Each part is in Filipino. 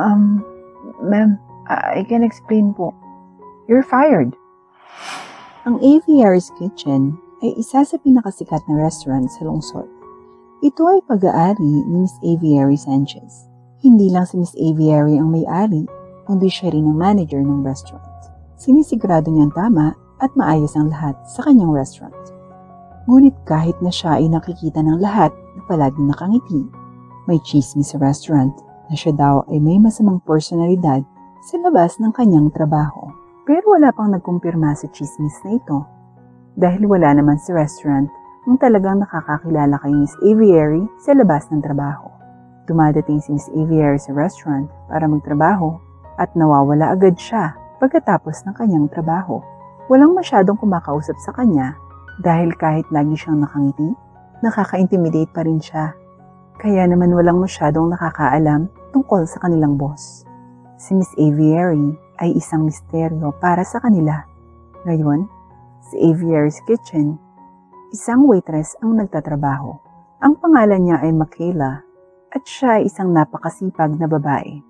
Um, Ma'am, I can explain po. You're fired. Ang Aviary's Kitchen ay isa sa pinakasikat na restaurant sa lungsod. Ito ay pag-aari ni Miss Aviary Sanchez. Hindi lang si Miss Aviary ang may-ari, kundi siya rin ang manager ng restaurant. Sinisigurado niyang tama at maayos ang lahat sa kanyang restaurant. Ngunit kahit na siya ay nakikita ng lahat na palaging nakangiti, may chismis sa restaurant na siya daw ay may masamang personalidad sa labas ng kanyang trabaho. Pero wala pang nagkumpirma sa chismis na ito dahil wala naman sa restaurant ang talagang nakakakilala kay Miss Aviary sa labas ng trabaho. Dumadating si Miss Aviary sa restaurant para magtrabaho at nawawala agad siya pagkatapos ng kanyang trabaho. Walang masyadong kumakausap sa kanya dahil kahit lagi siyang nakangiti, nakaka-intimidate pa rin siya. Kaya naman walang masyadong nakakaalam tungkol sa kanilang boss. Si Miss Aviary ay isang misteryo para sa kanila. Ngayon, sa Aviary's Kitchen, isang waitress ang nagtatrabaho. Ang pangalan niya ay Michaela at siya ay isang napakasipag na babae.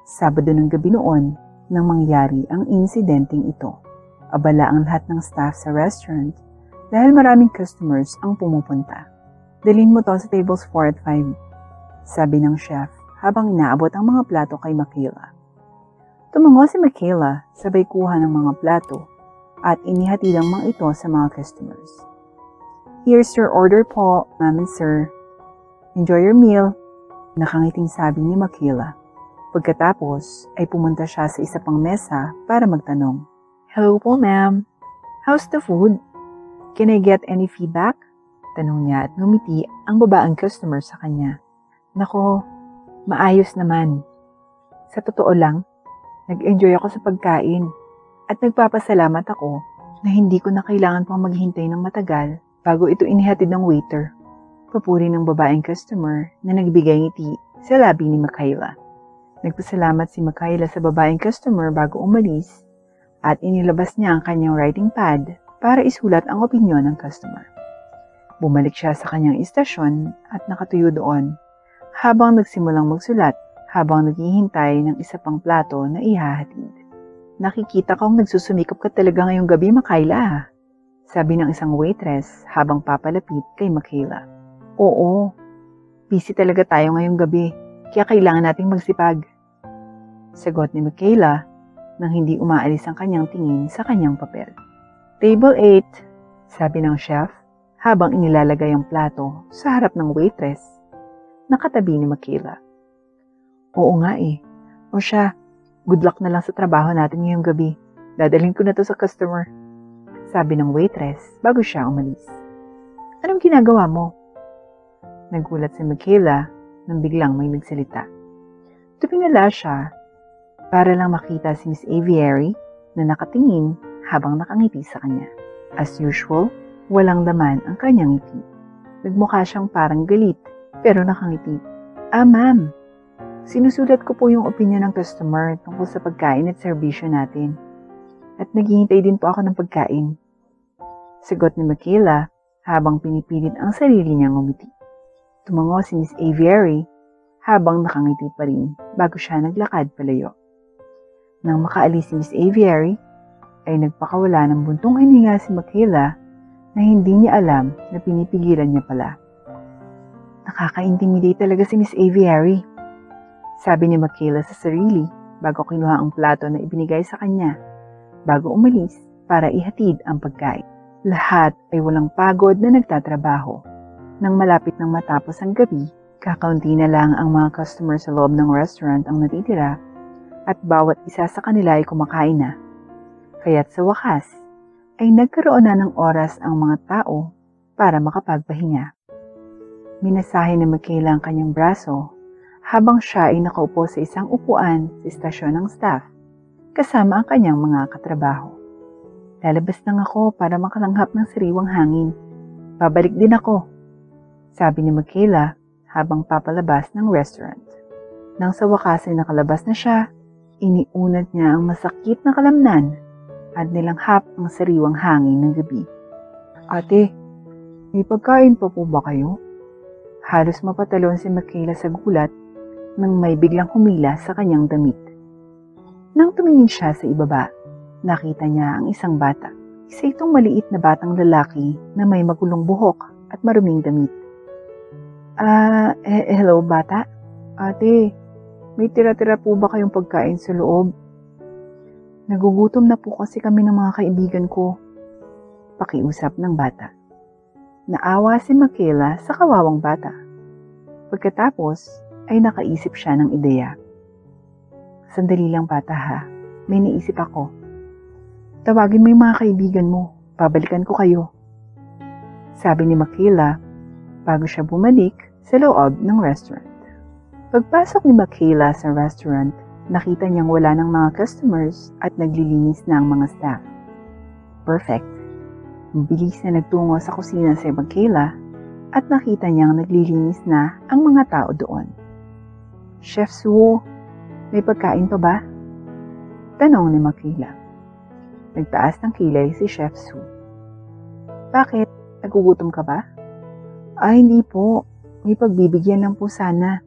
Sabado ng gabi noon nang mangyari ang insidenteng ito. Abala ang lahat ng staff sa restaurant dahil maraming customers ang pumupunta. Dalhin mo to sa tables 4 at 5, sabi ng chef habang inaabot ang mga plato kay Michaela. Tumango si Michaela sabay kuha ng mga plato at inihatid ang mga ito sa mga customers. Here's your order po, ma'am and sir. Enjoy your meal, nakangiting sabi ni Michaela. Pagkatapos ay pumunta siya sa isa pang mesa para magtanong. Hello po, ma'am. How's the food? Can I get any feedback? Tanong niya at ngumiti ang babaeng customer sa kanya. Nako, maayos naman. Sa totoo lang, nag-enjoy ako sa pagkain at nagpapasalamat ako na hindi ko na kailangan pang maghintay ng matagal bago ito inihatid ng waiter. Papuri ng babaeng customer na nagbigay ngiti sa labi ni Michaela. Nagpasalamat si Michaela sa babaeng customer bago umalis at inilabas niya ang kanyang writing pad para isulat ang opinyon ng customer. Bumalik siya sa kanyang istasyon at nakatuyo doon habang nagsimulang magsulat habang naghihintay ng isa pang plato na ihahatid. Nakikita kong nagsusumikap ka talaga ngayong gabi, Michaela, sabi ng isang waitress habang papalapit kay Michaela. Oo, busy talaga tayo ngayong gabi, kaya kailangan nating magsipag. Sagot ni Michaela nang hindi umaalis ang kanyang tingin sa kanyang papel. Table 8, sabi ng chef habang inilalagay ang plato sa harap ng waitress na katabi ni Michaela. Oo nga eh. O siya, good luck na lang sa trabaho natin ngayong gabi. Dadalhin ko na to sa customer, sabi ng waitress bago siya umalis. Anong ginagawa mo? Nagulat si Michaela nang biglang may nagsalita. Tumingala siya para lang makita si Miss Aviary na nakatingin habang nakangiti sa kanya. As usual, walang laman ang kanyang ngiti. Nagmukha siyang parang galit pero nakangiti. Ma'am, sinusulat ko po yung opinion ng customer tungkol sa pagkain at serbisyo natin. At naghihintay din po ako ng pagkain. Sagot ni Michaela habang pinipilit ang sarili niyang umiti. Tumango si Miss Aviary habang nakangiti pa rin bago siya naglakad palayo. Nang makaalis si Miss Aviary, ay nagpakawala ng buntong hininga si Michaela na hindi niya alam na pinipigilan niya pala. Nakaka-intimidate talaga si Miss Aviary, sabi ni Michaela sa sarili bago kinuha ang plato na ibinigay sa kanya bago umalis para ihatid ang pagkain. Lahat ay walang pagod na nagtatrabaho. Nang malapit ng matapos ang gabi, kakaunti na lang ang mga customer sa loob ng restaurant ang natitira at bawat isa sa kanila ay kumakain na. Kaya't sa wakas, ay nagkaroon na ng oras ang mga tao para makapagpahinga. Minasahe ni Michaela ang kanyang braso habang siya ay nakaupo sa isang upuan sa istasyon ng staff kasama ang kanyang mga katrabaho. Lalabas lang ako para makalanghap ng sariwang hangin. Babalik din ako, sabi ni Michaela habang papalabas ng restaurant. Nang sa wakas ay nakalabas na siya, iniunat niya ang masakit na kalamnan at nilanghap ang sariwang hangin ng gabi. Ate, may pagkain pa po ba kayo? Halos mapatalon si Michaela sa gulat nang may biglang humila sa kanyang damit. Nang tumingin siya sa ibaba, nakita niya ang isang bata. Isa itong maliit na batang lalaki na may magulong buhok at maruming damit. Hello bata? Ate, may tira-tira po ba kayong pagkain sa loob? Nagugutom na po kasi kami ng mga kaibigan ko. Pakiusap ng bata. Naawa si Michaela sa kawawang bata. Pagkatapos ay nakaisip siya ng ideya. Sandali lang bata ha, may naisip ako. Tawagin mo yung mga kaibigan mo, babalikan ko kayo. Sabi ni Michaela bago siya bumalik sa loob ng restaurant. Pagpasok ni Michaela sa restaurant, nakita niyang wala ng mga customers at naglilinis na ang mga staff. Perfect. Mabilis na nagtungo sa kusina si Michaela at nakita niyang naglilinis na ang mga tao doon. Chef Suo, may pagkain pa ba? Tanong ni Michaela. Nagtaas ng kilay si Chef Su. Bakit? Nagugutom ka ba? Hindi po. May pagbibigyan lang po sana.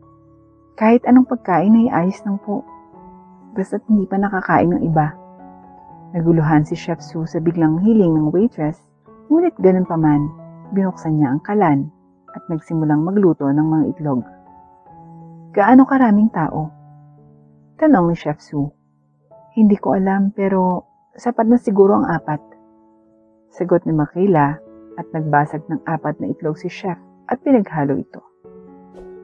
Kahit anong pagkain ay ayos lang po. Basta't hindi pa nakakain ng iba. Naguluhan si Chef Su sa biglang hiling ng waitress, ngunit ganun pa man, binuksan niya ang kalan at nagsimulang magluto ng mga itlog. Gaano karaming tao? Tanong ni Chef Su. Hindi ko alam pero sapat na siguro ang 4. Sagot ni Michaela at nagbasag ng 4 na itlog si Chef at pinaghalo ito.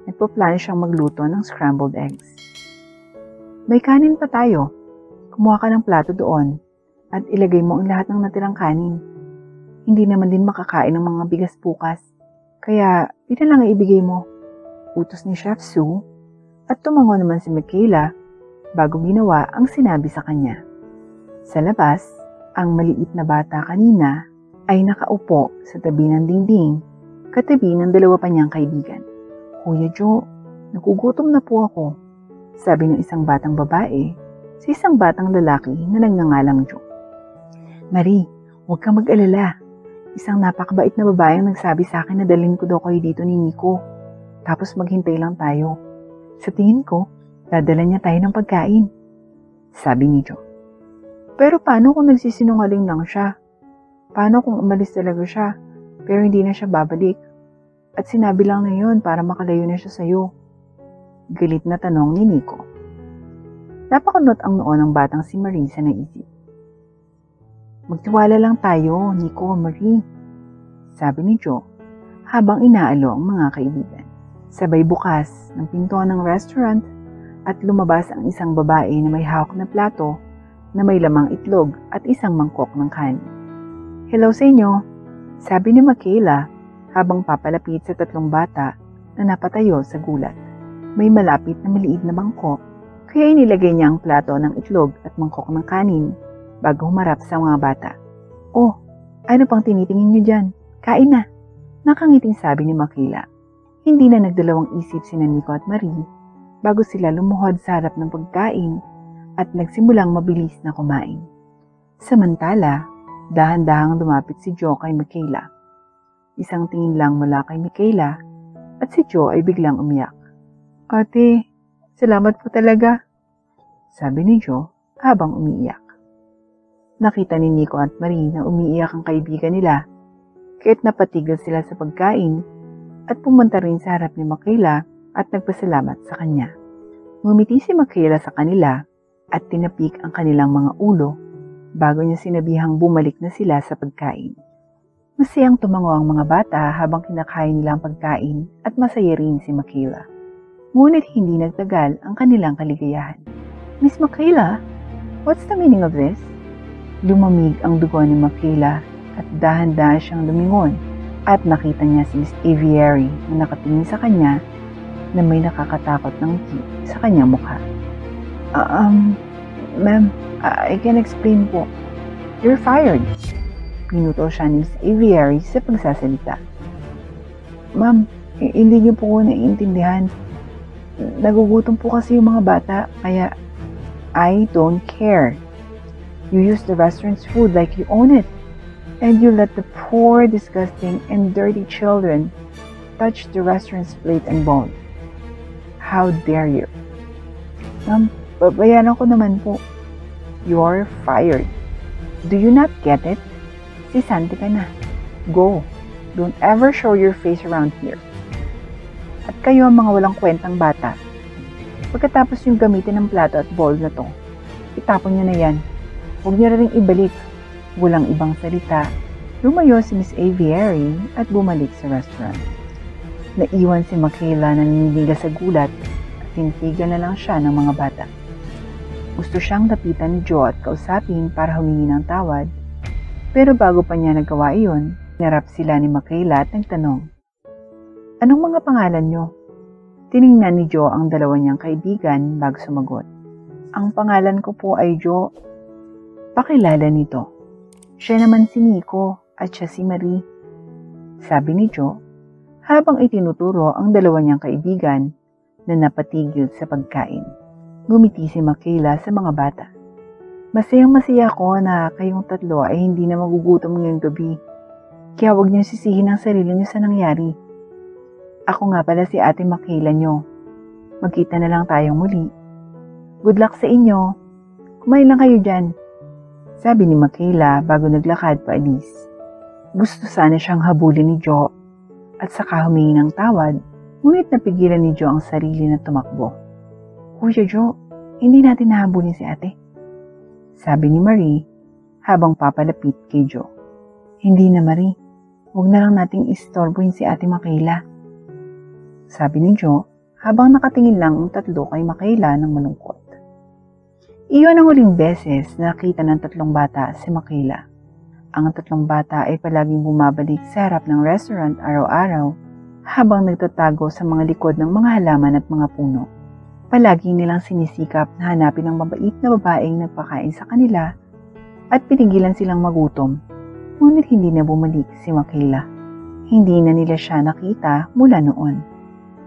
Nagpaplano siyang magluto ng scrambled eggs. May kanin pa tayo. Kumuha ka ng plato doon at ilagay mo ang lahat ng natirang kanin. Hindi naman din makakain ng mga bigas bukas, kaya pila lang ibigay mo. Utos ni Chef Su at tumango naman si Michaela bago ginawa ang sinabi sa kanya. Sa labas, ang maliit na bata kanina ay nakaupo sa tabi ng dingding, katabi ng 2 pa niyang kaibigan. Kuya Joe, nagugutom na po ako, sabi ng isang batang babae sa isang batang lalaki na nagngangalang Joe. Marie, huwag kang mag-alala. Isang napakabait na babae ang nagsabi sa akin na dalhin ko daw kayo dito ni Nico. Tapos maghintay lang tayo. Sa tingin ko, dadala niya tayo ng pagkain, sabi ni Joe. Pero paano kung nagsisinungaling lang siya? Paano kung umalis talaga siya, pero hindi na siya babalik? At sinabi lang na yun para makalayo na siya sa'yo. Galit na tanong ni Nico. Napakunot ang noo ng batang si Marie sa naisip. Magtiwala lang tayo, Nico, Marie, sabi ni Joe habang inaalo ang mga kaibigan. Sabay bukas ng pintuan ng restaurant at lumabas ang isang babae na may hawak na plato na may lamang itlog at isang mangkok ng kanin. Hello sa inyo, sabi ni Michaela habang papalapit sa 3 bata na napatayo sa gulat. May malapit na maliit na bangko, kaya inilagay niya ang plato ng itlog at mangkok ng kanin bago humarap sa mga bata. Oh, ano pang tinitingin niyo dyan? Kain na! Nakangiting sabi ni Michaela. Hindi na nagdalawang isip sina Nico at Marie bago sila lumuhod sa harap ng pagkain at nagsimulang mabilis na kumain. Samantala, dahan-dahang lumapit si Joe kay Michaela. Isang tingin lang mula kay Michaela at si Joe ay biglang umiyak. Ate, salamat po talaga, sabi ni Joe habang umiiyak. Nakita ni Nico at Marie na umiiyak ang kaibigan nila, kaya't napatigil sila sa pagkain at pumunta rin sa harap ni Michaela at nagpasalamat sa kanya. Ngumiti si Michaela sa kanila at tinapik ang kanilang mga ulo bago niya sinabihang bumalik na sila sa pagkain. Masayang tumango ang mga bata habang kinakain nila ang pagkain at masaya rin si Michaela. Ngunit hindi nagtagal ang kanilang kaligayahan. Miss Michaela, what's the meaning of this? Lumamig ang dugo ni Michaela at dahan-dahan siyang lumingon at nakita niya si Miss Aviary na nakatingin sa kanya na may nakakatakot ng ngiti sa kanyang mukha. Ma'am, I can explain po. You're fired. Pinutol siya ni Miss Aviary sa pagsasalita. Ma'am, hindi niyo po ko naiintindihan. Nagugutom po kasi yung mga bata, kaya I don't care. You use the restaurant's food like you own it. And you let the poor, disgusting, and dirty children touch the restaurant's plate and bowl. How dare you? Ma'am, babayaran ko naman po. You're fired. Do you not get it? Sisante ka na. Go. Don't ever show your face around here. At kayo ang mga walang kwentang bata. Pagkatapos yung gamitin ng plato at bowl na to, itapon nyo na yan. Huwag nyo na rin ibalik. Walang ibang salita. Lumayo si Miss Aviary at bumalik sa restaurant. Naiwan si Michaela na naniniga sa gulat at tinitigan na lang siya ng mga bata. Gusto siyang lapitan ni Joe at kausapin para humingi ng tawad, pero bago pa niya nagawa iyon, narap sila ni Michaela at nagtanong, "Anong mga pangalan niyo?" Tiningnan ni Joe ang dalawa niyang kaibigan bago sumagot. "Ang pangalan ko po ay Joe." "Pakilala nito." "Siya naman si Nico at siya si Marie," sabi ni Joe, habang itinuturo ang dalawa niyang kaibigan na napatigil sa pagkain. Ngumiti si Michaela sa mga bata. "Masayang-masaya ko na kayong tatlo ay hindi na magugutom ngayong gabi. Kaya huwag niyong sisihin ang sarili niyo sa nangyari. Ako nga pala si Ate Michaela niyo. Magkita na lang tayong muli. Good luck sa inyo. Kumain lang kayo dyan," sabi ni Michaela bago naglakad paalis. Gusto sana siyang habulin ni Joe at saka humingi ng tawad, ngunit napigilan ni Joe ang sarili na tumakbo. "Kuya Joe, hindi natin nahabulin si ate," sabi ni Marie habang papalapit kay Joe. "Hindi na, Marie. Huwag na lang nating istorbohin si Ate Michaela," sabi ni Joe habang nakatingin lang ang tatlo kay Michaela ng malungkot. Iyon ang huling beses na nakita ng tatlong bata si Michaela. Ang tatlong bata ay palaging bumabalik sa harap ng restaurant araw-araw habang nagtatago sa mga likod ng mga halaman at mga puno. Palagi nilang sinisikap na hanapin ang mabait na babaeng nagpakain sa kanila at pinigilan silang magutom. Ngunit hindi na bumalik si Michaela. Hindi na nila siya nakita mula noon.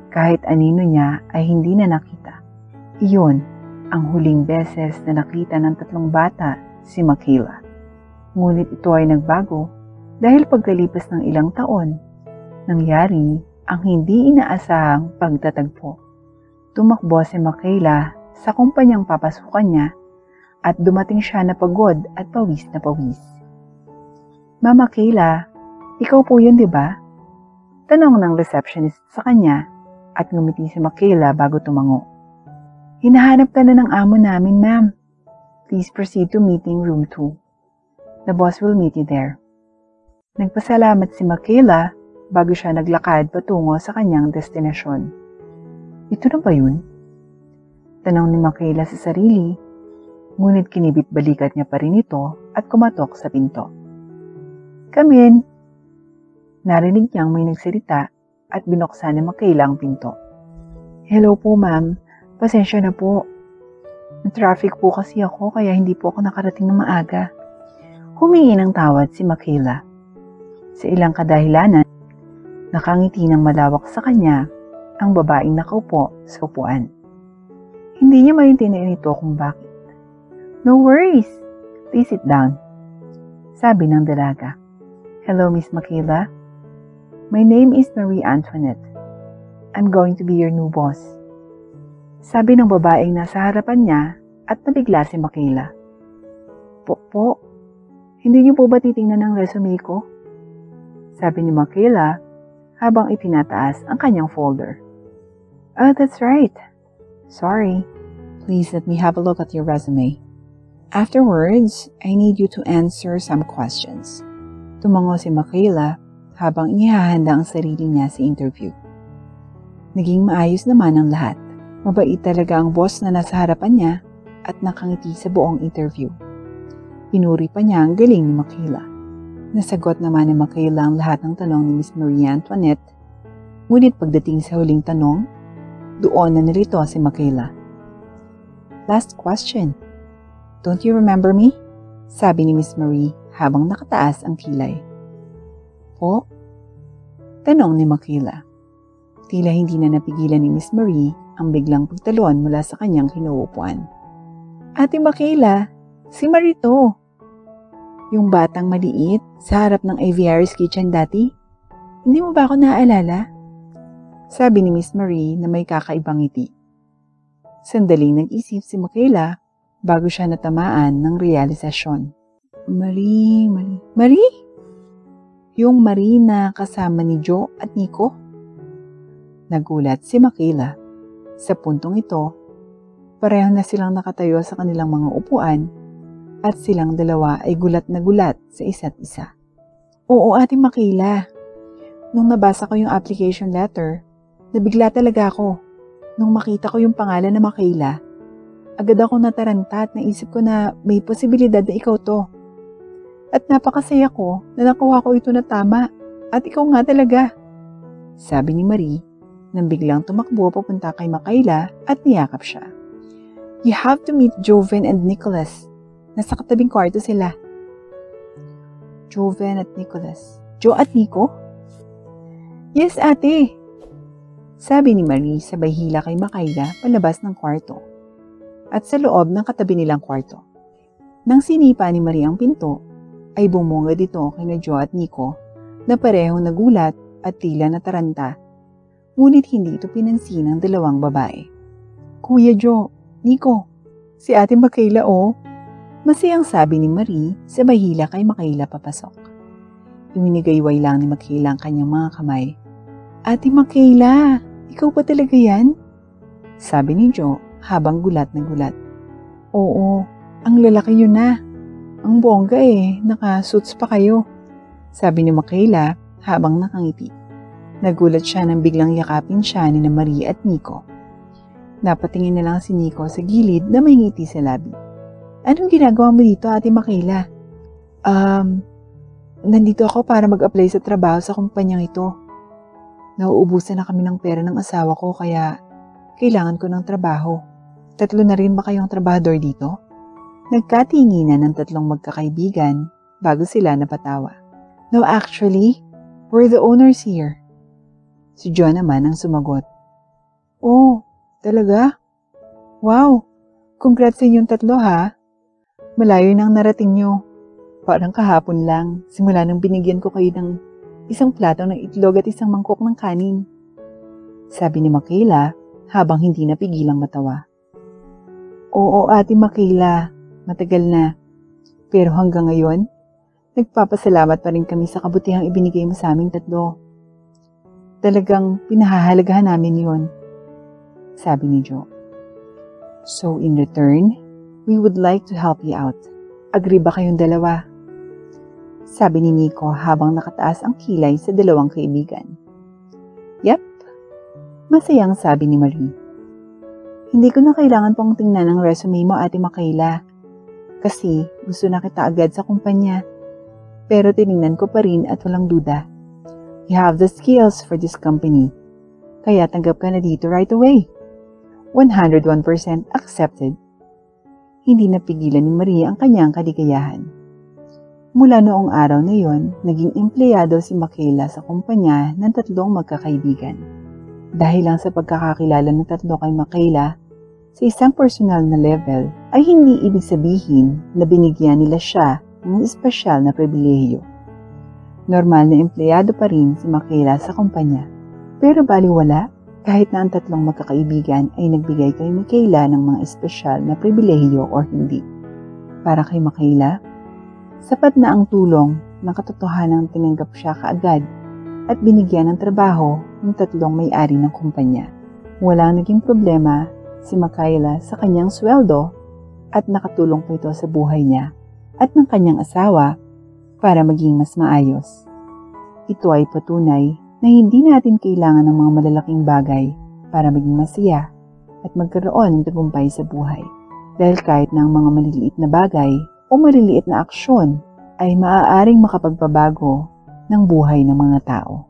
Kahit anino niya ay hindi na nakita. Iyon ang huling beses na nakita ng tatlong bata si Michaela. Ngunit ito ay nagbago dahil pagkalipas ng ilang taon, nangyari ang hindi inaasahang pagtatagpo. Tumakbo si Michaela sa kumpanyang papasukan niya at dumating siya na pagod at pawis na pawis. "Mama Kayla, ikaw po yun, di ba?" Tanong ng receptionist sa kanya at ngumiti si Michaela bago tumango. "Hinahanap ka na ng amo namin, ma'am. Please proceed to meeting room 2. The boss will meet you there." Nagpasalamat si Michaela bago siya naglakad patungo sa kanyang destinasyon. "Ito na ba yun?" Tanong ni Michaela sa sarili, ngunit kinibit-balikat niya pa rin ito at kumatok sa pinto. "Come in." Narinig niyang may nagsalita at binuksan ni Michaela ang pinto. "Hello po, ma'am. Pasensya na po. Na-traffic po kasi ako kaya hindi po ako nakarating ng maaga." Humingi ng tawad si Michaela. Sa ilang kadahilanan, nakangiti ng malawak sa kanya ang babaeng nakaupo sa upuan. Hindi niya maintindihan ito kung bakit. "No worries. Please sit down," sabi ng dalaga. "Hello, Miss Michaela. My name is Marie Antoinette. I'm going to be your new boss," sabi ng babaeng nasa harapan niya at nabigla si Michaela. Po, hindi niyo po ba titingnan ang resume ko?" sabi ni Michaela habang itinataas ang kanyang folder. "Oh, that's right. Sorry. Please let me have a look at your resume. Afterwards, I need you to answer some questions." Tumango si Michaela habang inihahanda ang sarili niya sa interview. Naging maayos naman ang lahat. Mabait talaga ang boss na nasa harapan niya at nakangiti sa buong interview. Pinuri pa niya ang galing ni Michaela. Nasagot naman ni Michaela ang lahat ng tanong ni Miss Marie Antoinette, ngunit pagdating sa huling tanong, doon na nalito si Michaela. "Last question. Don't you remember me?" sabi ni Miss Marie habang nakataas ang kilay. "Po?" tanong ni Michaela. Tila hindi na napigilan ni Miss Marie ang biglang pagtalon mula sa kanyang kinuupuan. "Ate Michaela, si Marie to. Yung batang maliit sa harap ng Aviary's Kitchen dati. Hindi mo ba ako naaalala?" Sabi ni Miss Marie na may kakaibang ngiti. Sandaling nag-isip si Michaela bago siya natamaan ng realisasyon. Marie? Yung Marie na kasama ni Joe at Nico? Nagulat si Michaela. Sa puntong ito, pareho na silang nakatayo sa kanilang mga upuan at silang dalawa ay gulat na gulat sa isa't isa. Oo, Ate Michaela. Nung nabasa ko yung application letter, nabigla talaga ako. Nung makita ko yung pangalan na Michaela, agad ako nataranta at naisip ko na may posibilidad na ikaw to. At napakasaya ko na nakuha ko ito na tama at ikaw nga talaga. Sabi ni Marie nang biglang tumakbo papunta kay Michaela at niyakap siya. You have to meet Joven and Nicholas. Nasa katabing kwarto sila. Joven at Nicholas. Joe at Nico? Yes, ate. Sabi ni Marie sabay hila kay Michaela palabas ng kwarto at sa loob ng katabi nilang kwarto. Nang sinipa ni Marie ang pinto, ay bumungad ito kina Joe at Nico na parehong nagulat at tila nataranta. Ngunit hindi ito pinansin ng dalawang babae. Kuya Joe, Nico, si Ate Michaela oh. Masayang sabi ni Marie sabay hila kay Michaela papasok. Iminigay-way lang ni Michaela ang kanyang mga kamay. Ate Michaela, ikaw ba talaga yan? Sabi ni Joe habang gulat na gulat. Oo, ang lalaki yun na. Ang bongga naka-suits pa kayo. Sabi ni Michaela habang nakangiti. Nagulat siya nang biglang yakapin siya ni Marie at Nico. Napatingin na lang si Nico sa gilid na may ngiti sa labi. Anong ginagawa mo dito, Ate Michaela? Nandito ako para mag-apply sa trabaho sa kumpanyang ito. Nauubusan na kami ng pera ng asawa ko kaya kailangan ko ng trabaho. 3 na rin ba kayong trabahador dito? Nagkatinginan ng 3 magkakaibigan bago sila napatawa. No, actually, we're the owners here. Si John naman ang sumagot. Oh, talaga? Wow, congrats sa inyong 3 ha. Malayo nang narating nyo. Parang kahapon lang, simula nang binigyan ko kayo ng isang plato ng itlog at isang mangkok ng kanin. Sabi ni Michaela habang hindi napigilang matawa. Oo, Ate Michaela, matagal na. Pero hanggang ngayon, nagpapasalamat pa rin kami sa kabutihang ibinigay mo sa aming 3. Talagang pinahahalagahan namin yon, sabi ni Joe. So in return, we would like to help you out. Agree ba kayong dalawa? Sabi ni Nico habang nakataas ang kilay sa dalawang kaibigan. Yep, masayang sabi ni Marie. Hindi ko na kailangan pang tingnan ang resume mo, Ate Michaela. Kasi gusto na kita agad sa kumpanya. Pero tinignan ko pa rin at walang duda. You have the skills for this company. Kaya tanggap ka na dito right away. 101% accepted. Hindi napigilan ni Marie ang kanyang kaligayahan. Mula noong araw na yon, naging empleyado si Michaela sa kumpanya ng 3 magkakaibigan. Dahil lang sa pagkakakilala ng 3 kay Michaela, sa isang personal na level ay hindi ibig sabihin na binigyan nila siya ng espesyal na pribilehiyo. Normal na empleyado pa rin si Michaela sa kumpanya. Pero baliwala, kahit na ang 3 magkakaibigan ay nagbigay kay Michaela ng mga espesyal na pribilehiyo o hindi. Para kay Michaela, sapat na ang tulong ng katotohanang tinanggap siya kaagad at binigyan ng trabaho ng 3 may-ari ng kumpanya. Walang naging problema si Michaela sa kanyang sweldo at nakatulong pa ito sa buhay niya at ng kanyang asawa para maging mas maayos. Ito ay patunay na hindi natin kailangan ng mga malalaking bagay para maging masaya at magkaroon ng tagumpay sa buhay. Dahil kahit na ang mga maliliit na bagay o maliliit na aksyon ay maaaring makapagpabago ng buhay ng mga tao.